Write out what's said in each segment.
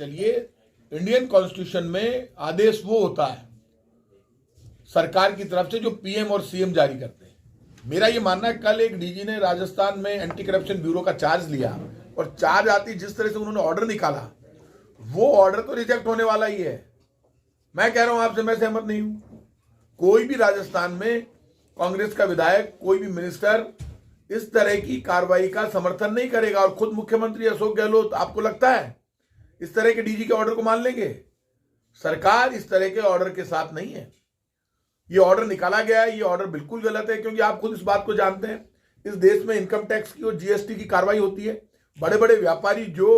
चलिए, Indian constitution में आदेश वो होता है सरकार की तरफ से जो पीएम और सीएम जारी करते हैं। मेरा ये मानना है, कल एक डीजी ने राजस्थान में एंटी करप्शन ब्यूरो का चार्ज लिया और चार्ज आती जिस तरह से उन्होंने ऑर्डर निकाला, वो ऑर्डर तो रिजेक्ट होने वाला ही है। मैं कह रहा हूं आपसे, मैं सहमत नहीं हूं। कोई भी राजस्थान में कांग्रेस का विधायक, कोई भी मिनिस्टर इस तरह की कार्रवाई का समर्थन नहीं करेगा। और खुद मुख्यमंत्री अशोक गहलोत, आपको लगता है इस तरह के डीजी के ऑर्डर को मान लेंगे? सरकार इस तरह के ऑर्डर के साथ नहीं है। ये ऑर्डर निकाला गया है, ये ऑर्डर बिल्कुल गलत है, क्योंकि आप खुद इस बात को जानते हैं, इस देश में इनकम टैक्स की और जीएसटी की कार्रवाई होती है। बड़े बड़े व्यापारी जो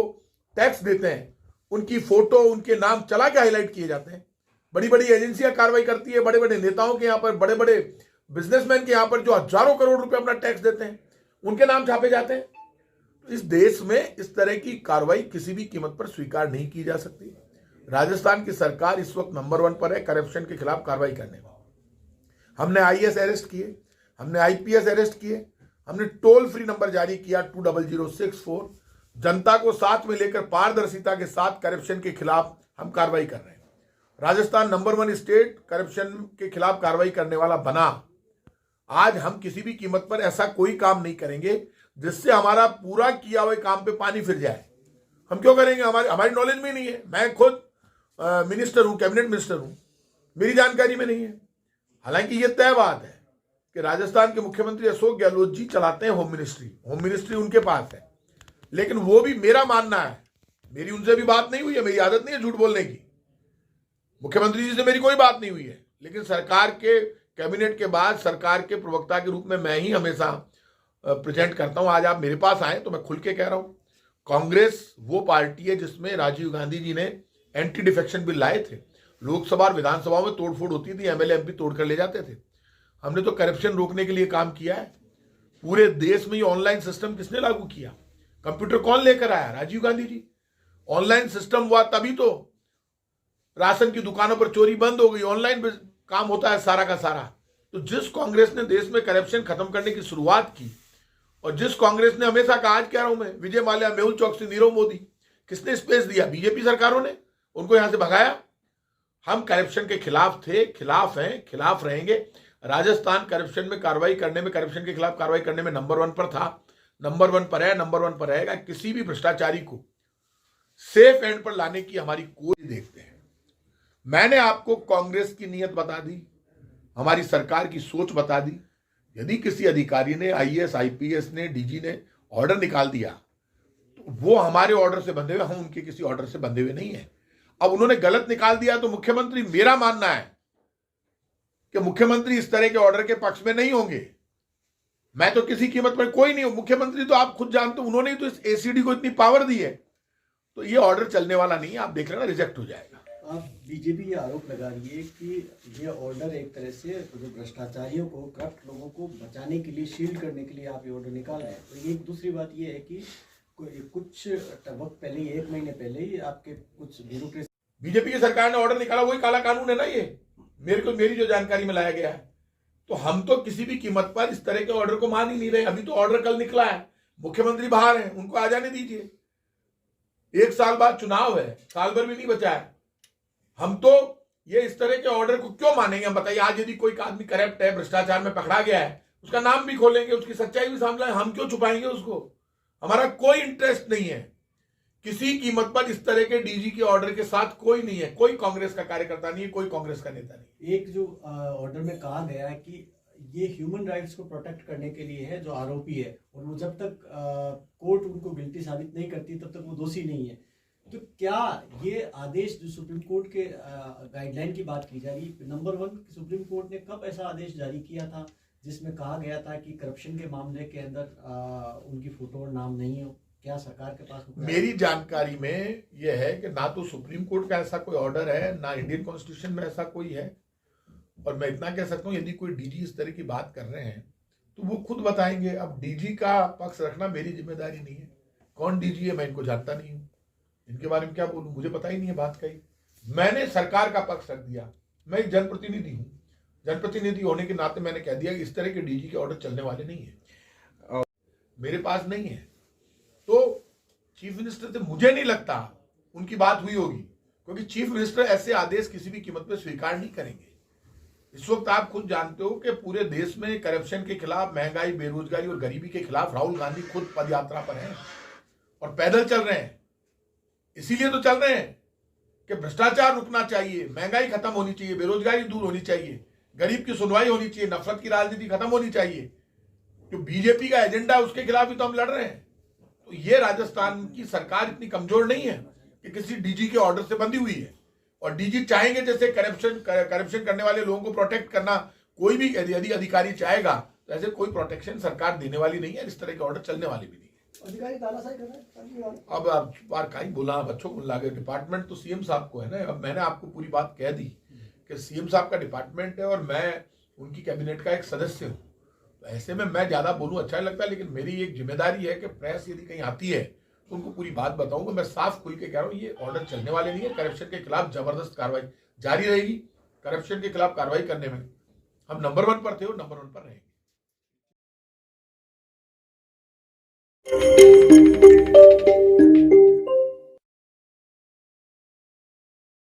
टैक्स देते हैं उनकी फोटो, उनके नाम चला के हाईलाइट किए जाते हैं। बड़ी बड़ी एजेंसियां कार्रवाई करती है, बड़े बड़े नेताओं के यहां पर, बड़े बड़े बिजनेसमैन के यहां पर जो हजारों करोड़ रुपए अपना टैक्स देते हैं, उनके नाम छापे जाते हैं। तो इस देश में इस तरह की कार्रवाई किसी भी कीमत पर स्वीकार नहीं की जा सकती। राजस्थान की सरकार इस वक्त नंबर 1 पर है करप्शन के खिलाफ कार्रवाई करने में। हमने आईएएस अरेस्ट किए, हमने आईपीएस अरेस्ट किए, हमने टोल फ्री नंबर जारी किया 20064। जनता को साथ में लेकर पारदर्शिता के साथ करप्शन के खिलाफ हम कार्रवाई कर रहे हैं। राजस्थान नंबर 1 स्टेट करप्शन के खिलाफ कार्रवाई करने वाला बना। आज हम किसी भी कीमत पर ऐसा कोई काम नहीं करेंगे जिससे हमारा पूरा किया हुए काम पे पानी फिर जाए। हम क्यों करेंगे? हमारी नॉलेज में नहीं है। मैं खुद मिनिस्टर हूं, कैबिनेट मिनिस्टर हूं, मेरी जानकारी में नहीं है। हालांकि ये तय बात है कि राजस्थान के मुख्यमंत्री अशोक गहलोत जी चलाते हैं होम मिनिस्ट्री उनके पास है। लेकिन वो भी, मेरा मानना है, मेरी उनसे भी बात नहीं हुई है, मेरी आदत नहीं है झूठ बोलने की, मुख्यमंत्री जी से मेरी कोई बात नहीं हुई है, लेकिन सरकार के कैबिनेट के बाद सरकार के प्रवक्ता के रूप में मैं ही हमेशा प्रेजेंट करता हूं। आज आप मेरे पास आए तो मैं खुल के कह रहा हूं, कांग्रेस वो पार्टी है जिसमें राजीव गांधी जी ने एंटी डिफेक्शन बिल लाए थे। लोकसभा और विधानसभा में तोड़फोड़ होती थी, एमएलए एमपी तोड़ कर ले जाते थे। हमने तो करप्शन रोकने के लिए काम किया है। पूरे देश में ये ऑनलाइन सिस्टम किसने लागू किया? कंप्यूटर कौन लेकर आया? राजीव गांधी जी। ऑनलाइन सिस्टम हुआ तभी तो राशन की दुकानों पर चोरी बंद हो गई, ऑनलाइन काम होता है सारा का सारा। तो जिस कांग्रेस ने देश में करप्शन खत्म करने की शुरुआत की, और जिस कांग्रेस ने हमेशा कहा, आज कह रहा हूं मैं, विजय माल्या, मेहुल चौकसी, नीरव मोदी, किसने स्पेस दिया? बीजेपी सरकारों ने उनको यहां से भगाया। हम करप्शन के खिलाफ थे, खिलाफ हैं, खिलाफ रहेंगे। राजस्थान करप्शन में कार्रवाई करने में, करप्शन के खिलाफ कार्रवाई करने में नंबर 1 पर था, नंबर 1 पर है, नंबर 1 पर रहेगा। किसी भी भ्रष्टाचारी को सेफ एंड पर लाने की हमारी कोई देखते हैं। मैंने आपको कांग्रेस की नीयत बता दी, हमारी सरकार की सोच बता दी। यदि किसी अधिकारी ने, आईएएस आईपीएस ने, डीजी ने ऑर्डर निकाल दिया तो वो हमारे ऑर्डर से बंधे हुए, हम उनके किसी ऑर्डर से बंधे हुए नहीं है। अब उन्होंने गलत निकाल दिया तो मुख्यमंत्री, मेरा मानना है कि मुख्यमंत्री इस तरह के ऑर्डर के पक्ष में नहीं होंगे। मैं तो किसी कीमत पर कोई नहीं हूं। मुख्यमंत्री तो आप खुद जानते हो, उन्होंने ही तो इस एसीडी को इतनी पावर दी है। तो ये ऑर्डर चलने वाला नहीं है, आप देख लेना, रिजेक्ट हो जाएगा। आप बीजेपी ये आरोप लगा रही है कि ये ऑर्डर एक तरह से जो भ्रष्टाचारियों को, करप्ट लोगों को बचाने के लिए, शील्ड करने के लिए आप ये ऑर्डर निकाल रहे हैं। तो ये दूसरी बात ये है कि कुछ वक्त पहले, 1 महीने पहले ही आपके कुछ ब्यूरोक्रेसी, बीजेपी की सरकार ने ऑर्डर निकाला, वही काला कानून है ना ये, मेरी जो जानकारी में लाया गया है। तो हम तो किसी भी कीमत पर इस तरह के ऑर्डर को मान ही नहीं रहे। अभी तो ऑर्डर कल निकला है, मुख्यमंत्री बाहर हैं, उनको आ जाने दीजिए। 1 साल बाद चुनाव है, साल भर भी नहीं बचा है। हम तो ये इस तरह के ऑर्डर को क्यों मानेंगे? हम बताइए, आज यदि कोई आदमी करप्ट है, भ्रष्टाचार में पकड़ा गया है, उसका नाम भी खोलेंगे, उसकी सच्चाई भी सामने, हम क्यों छुपाएंगे उसको? हमारा कोई इंटरेस्ट नहीं है किसी कीमत पर इस तरह के डीजी के ऑर्डर के साथ। कोई नहीं है, कोई कांग्रेस का कार्यकर्ता नहीं है, कोई कांग्रेस का नेता नहीं। एक जो ऑर्डर में कहा गया है कि ये ह्यूमन राइट्स को प्रोटेक्ट करने के लिए है, जो आरोपी है, और वो जब तक कोर्ट उनको गिल्टी साबित नहीं करती तब तक वो दोषी नहीं है। तो क्या ये आदेश जो सुप्रीम कोर्ट के गाइडलाइन की बात की जा रही है, नंबर 1 सुप्रीम कोर्ट ने कब ऐसा आदेश जारी किया था जिसमें कहा गया था कि करप्शन के मामले के अंदर उनकी फोटो और नाम नहीं हो? क्या सरकार के पास? मेरी जानकारी में यह है कि ना तो सुप्रीम कोर्ट का ऐसा कोई ऑर्डर है, ना इंडियन कॉन्स्टिट्यूशन में ऐसा कोई है। और मैं इतना कह सकता हूं, यदि कोई डीजी इस तरह की बात कर रहे हैं तो वो खुद बताएंगे। अब डीजी का पक्ष रखना मेरी जिम्मेदारी नहीं है। कौन डीजी है मैं इनको जानता नहीं हूं, इनके बारे में क्या बोलूं, मुझे पता ही नहीं है बात का ही। मैंने सरकार का पक्ष रख दिया। मैं एक जनप्रतिनिधि हूं, जनप्रतिनिधि होने के नाते मैंने कह दिया कि इस तरह के डीजी के ऑर्डर चलने वाले नहीं है, मेरे पास नहीं है। तो चीफ मिनिस्टर से मुझे नहीं लगता उनकी बात हुई होगी, क्योंकि चीफ मिनिस्टर ऐसे आदेश किसी भी कीमत पे स्वीकार नहीं करेंगे। इस वक्त आप खुद जानते हो कि पूरे देश में करप्शन के खिलाफ, महंगाई, बेरोजगारी और गरीबी के खिलाफ राहुल गांधी खुद पदयात्रा पर हैं और पैदल चल रहे हैं। इसीलिए तो चल रहे हैं कि भ्रष्टाचार रुकना चाहिए, महंगाई खत्म होनी चाहिए, बेरोजगारी दूर होनी चाहिए, गरीब की सुनवाई होनी चाहिए, नफरत की राजनीति खत्म होनी चाहिए। जो बीजेपी का एजेंडा है उसके खिलाफ भी तो हम लड़ रहे हैं। तो ये राजस्थान की सरकार इतनी कमजोर नहीं है कि किसी डीजी के ऑर्डर से बंधी हुई है। और डीजी चाहेंगे जैसे करप्शन करने वाले लोगों को प्रोटेक्ट करना, कोई भी यदि अधिकारी चाहेगा तो ऐसे कोई प्रोटेक्शन सरकार देने वाली नहीं है। इस तरह के ऑर्डर चलने वाले भी नहीं है। अधिकारी तानाशाही कर रहे हैं। अब बार का ही बोला, बच्चों को लागे, डिपार्टमेंट तो सीएम साहब को है ना। अब मैंने आपको पूरी बात कह दी कि सीएम साहब का डिपार्टमेंट है और मैं उनकी कैबिनेट का एक सदस्य हूँ। तो ऐसे में मैं ज्यादा बोलूँ अच्छा नहीं लगता, लेकिन मेरी एक जिम्मेदारी है कि प्रेस यदि कहीं आती है तो उनको पूरी बात बताऊंगा। मैं साफ खुल के कह रहा हूँ, ये ऑर्डर चलने वाले नहीं है। करप्शन के खिलाफ जबरदस्त कार्रवाई जारी रहेगी। करप्शन के खिलाफ कार्रवाई करने में हम नंबर 1 पर थे और नंबर 1 पर रहेंगे।